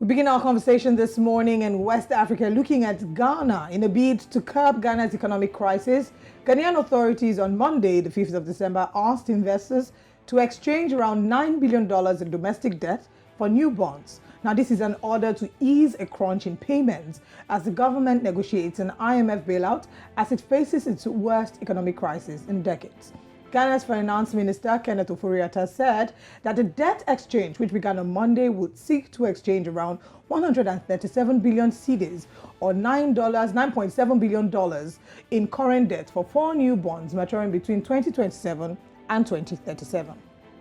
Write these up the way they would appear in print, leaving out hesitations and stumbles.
We begin our conversation this morning in West Africa looking at Ghana. In a bid to curb Ghana's economic crisis, Ghanaian authorities on Monday, the 5th of December, asked investors to exchange around $9 billion in domestic debt for new bonds. Now, this is an order to ease a crunch in payments as the government negotiates an IMF bailout as it faces its worst economic crisis in decades. Ghana's Finance Minister, Kenneth Ofori-Atta, said that the debt exchange, which began on Monday, would seek to exchange around 137 billion cedis, or $9.7 billion in current debt for 4 new bonds maturing between 2027 and 2037.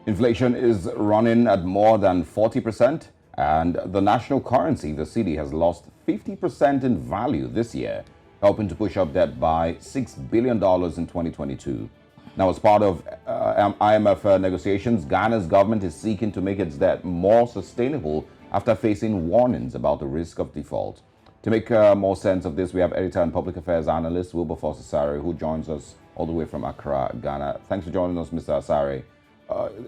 Inflation is running at more than 40%, and the national currency, the cedi, has lost 50% in value this year, helping to push up debt by $6 billion in 2022. Now, as part of IMF negotiations, Ghana's government is seeking to make its debt more sustainable after facing warnings about the risk of default. To make more sense of this, we have editor and public affairs analyst Wilberforce Asare, who joins us all the way from Accra, Ghana. Thanks for joining us, Mr. Asare.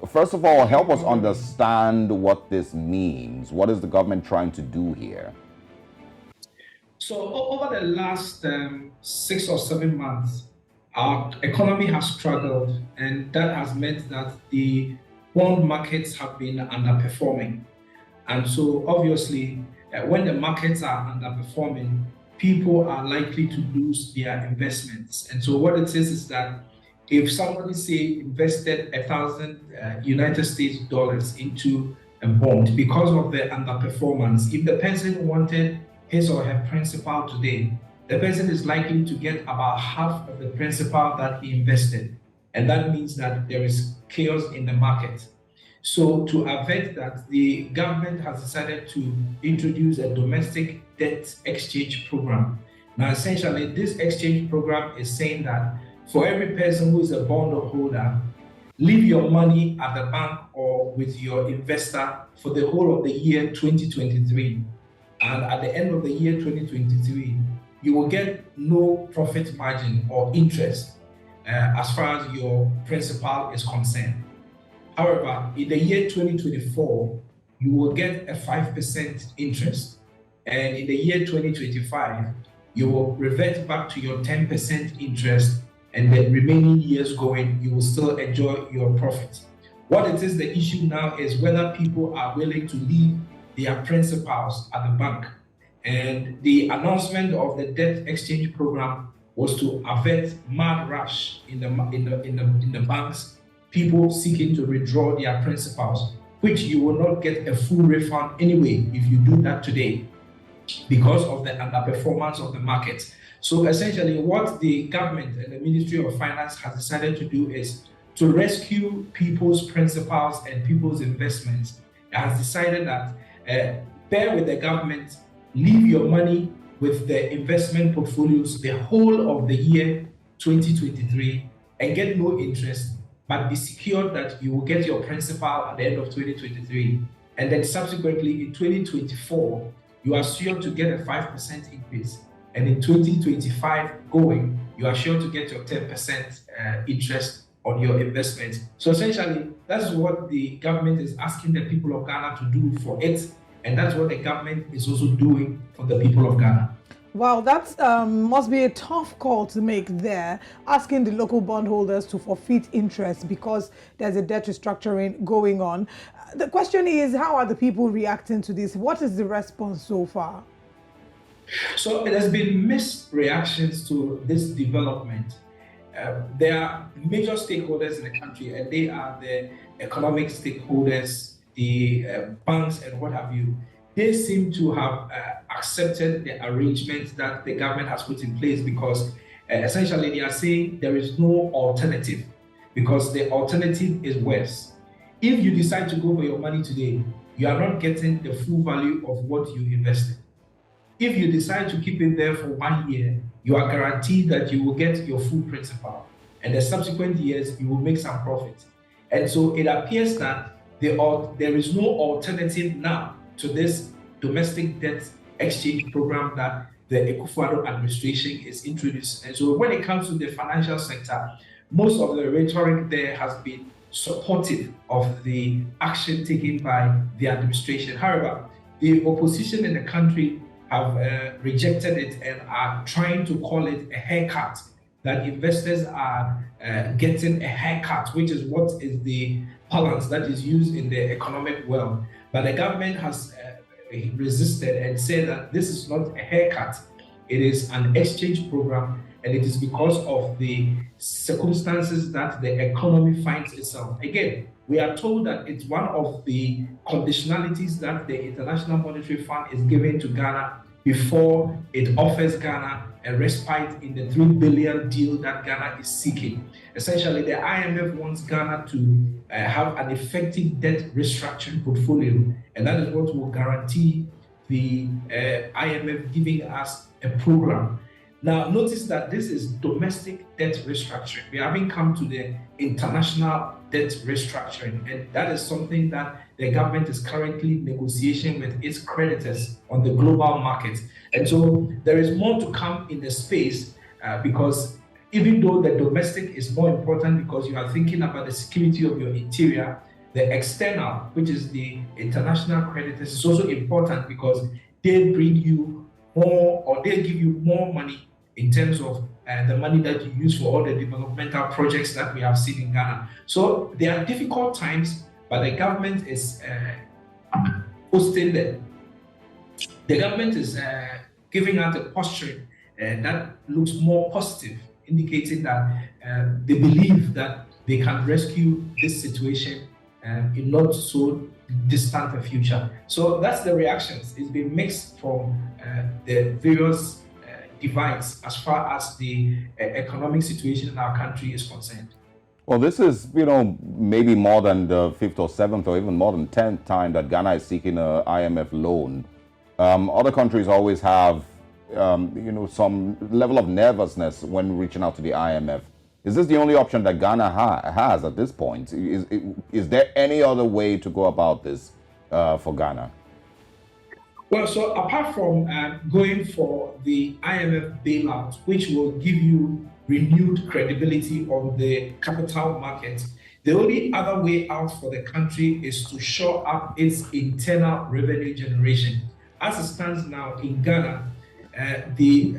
First of all, help us understand what this means. What is the government trying to do here? So over the last 6 or 7 months, our economy has struggled, and that has meant that the bond markets have been underperforming. And so obviously, when the markets are underperforming, people are likely to lose their investments. And so what it is that if somebody, say, invested 1,000 United States dollars into a bond because of the underperformance, if the person wanted his or her principal today, the person is likely to get about half of the principal that he invested. And that means that there is chaos in the market. So to avert that, the government has decided to introduce a domestic debt exchange program. Now, essentially, this exchange program is saying that for every person who is a bond holder, leave your money at the bank or with your investor for the whole of the year 2023. And at the end of the year 2023, you will get no profit margin or interest as far as your principal is concerned. However, in the year 2024, you will get a 5% interest. And in the year 2025, you will revert back to your 10% interest, and the remaining years going, you will still enjoy your profit. What it is, the issue now is whether people are willing to leave their principals at the bank. And the announcement of the debt exchange program was to avert mad rush in the banks, people seeking to withdraw their principals, which you will not get a full refund anyway if you do that today because of the underperformance of the market. So essentially, what the government and the Ministry of Finance has decided to do is to rescue people's principals and people's investments. It has decided that bear with the government, leave your money with the investment portfolios the whole of the year 2023 and get no interest, but be secured that you will get your principal at the end of 2023. And then subsequently in 2024, you are sure to get a 5% increase. And in 2025 going, you are sure to get your 10% interest on your investment. So essentially, that's what the government is asking the people of Ghana to do for it. And that's what the government is also doing for the people of Ghana. Wow, that must be a tough call to make there, asking the local bondholders to forfeit interest because there's a debt restructuring going on. The question is, how are the people reacting to this? What is the response so far? So it has been mixed reactions to this development. There are major stakeholders in the country, and they are the economic stakeholders, the banks and what have you. They seem to have accepted the arrangements that the government has put in place because essentially they are saying there is no alternative because the alternative is worse. If you decide to go for your money today, you are not getting the full value of what you invested. If you decide to keep it there for 1 year, you are guaranteed that you will get your full principal. And the subsequent years, you will make some profit. And so it appears that there is no alternative now to this domestic debt exchange program that the Akufo-Addo administration is introducing. And so when it comes to the financial sector, most of the rhetoric there has been supportive of the action taken by the administration. However, the opposition in the country have rejected it and are trying to call it a haircut, that investors are getting a haircut, which is what is the balance that is used in the economic world. But the government has resisted and said that this is not a haircut, it is an exchange program, and it is because of the circumstances that the economy finds itself. Again, we are told that it's one of the conditionalities that the International Monetary Fund is giving to Ghana before it offers Ghana a respite in the $3 billion deal that Ghana is seeking. Essentially, the IMF wants Ghana to have an effective debt restructuring portfolio, and that is what will guarantee the IMF giving us a program. Now, notice that this is domestic debt restructuring. We haven't come to the international debt restructuring, and that is something that the government is currently negotiating with its creditors on the global market. And so there is more to come in the space because even though the domestic is more important because you are thinking about the security of your interior, the external, which is the international creditors, is also important because they bring you more, or they give you more money in terms of the money that you use for all the developmental projects that we have seen in Ghana. So there are difficult times, but the government is hosting them. The government is giving out a posture that looks more positive, indicating that they believe that they can rescue this situation in not so distant a future. So that's the reactions. It's been mixed from the various divides as far as the economic situation in our country is concerned. Well, this is, maybe more than the 5th or 7th or even more than 10th time that Ghana is seeking an IMF loan. Other countries always have, some level of nervousness when reaching out to the IMF. Is this the only option that Ghana has at this point? Is there any other way to go about this for Ghana? Well, so apart from going for the IMF bailout, which will give you renewed credibility on the capital market, the only other way out for the country is to shore up its internal revenue generation. As it stands now in Ghana, the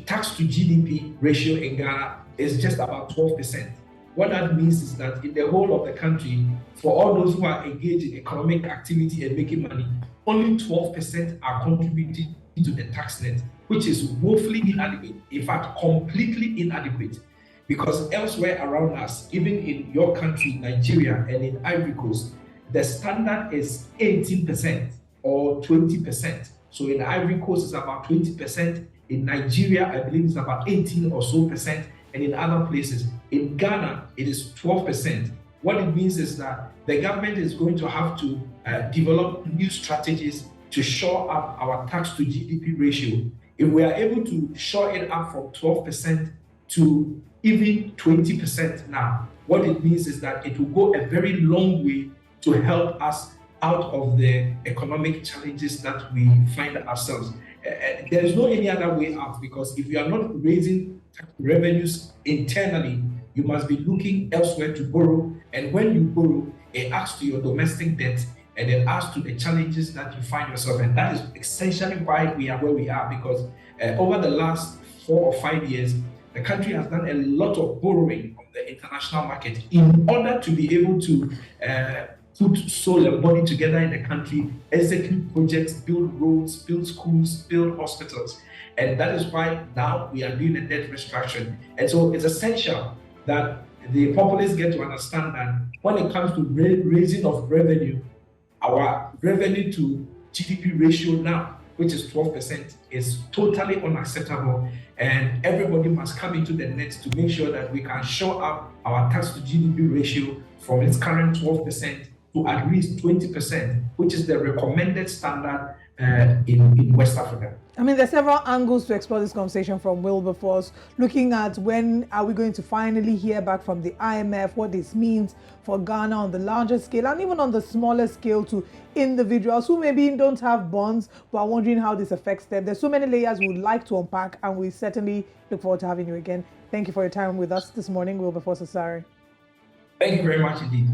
tax to GDP ratio in Ghana is just about 12%. What that means is that in the whole of the country, for all those who are engaged in economic activity and making money, only 12% are contributing to the tax net, which is woefully inadequate, in fact, completely inadequate. Because elsewhere around us, even in your country, Nigeria, and in Ivory Coast, the standard is 18% or 20%. So in Ivory Coast, it's about 20%. In Nigeria, I believe it's about 18 or so percent. And in other places, in Ghana, it is 12%. What it means is that the government is going to have to develop new strategies to shore up our tax to GDP ratio. If we are able to shore it up from 12% to even 20% now, what it means is that it will go a very long way to help us out of the economic challenges that we find ourselves. There is no any other way out, because if you are not raising revenues internally, you must be looking elsewhere to borrow. And when you borrow, it adds to your domestic debt and it adds to the challenges that you find yourself. And that is essentially why we are where we are, because over the last 4 or 5 years, the country has done a lot of borrowing on the international market in order to be able to put soul and money together in the country, execute projects, build roads, build schools, build hospitals. And that is why now we are doing a debt restructuring. And so it's essential that the populace get to understand that when it comes to raising of revenue, our revenue to GDP ratio now, which is 12%, is totally unacceptable. And everybody must come into the net to make sure that we can shore up our tax to GDP ratio from its current 12% to at least 20%, which is the recommended standard in West Africa. I mean, there's several angles to explore this conversation from Wilberforce, looking at when are we going to finally hear back from the IMF, what this means for Ghana on the larger scale and even on the smaller scale to individuals who maybe don't have bonds but are wondering how this affects them. There's so many layers we would like to unpack, and we certainly look forward to having you again. Thank you for your time with us this morning, Wilberforce Asare. Thank you very much indeed.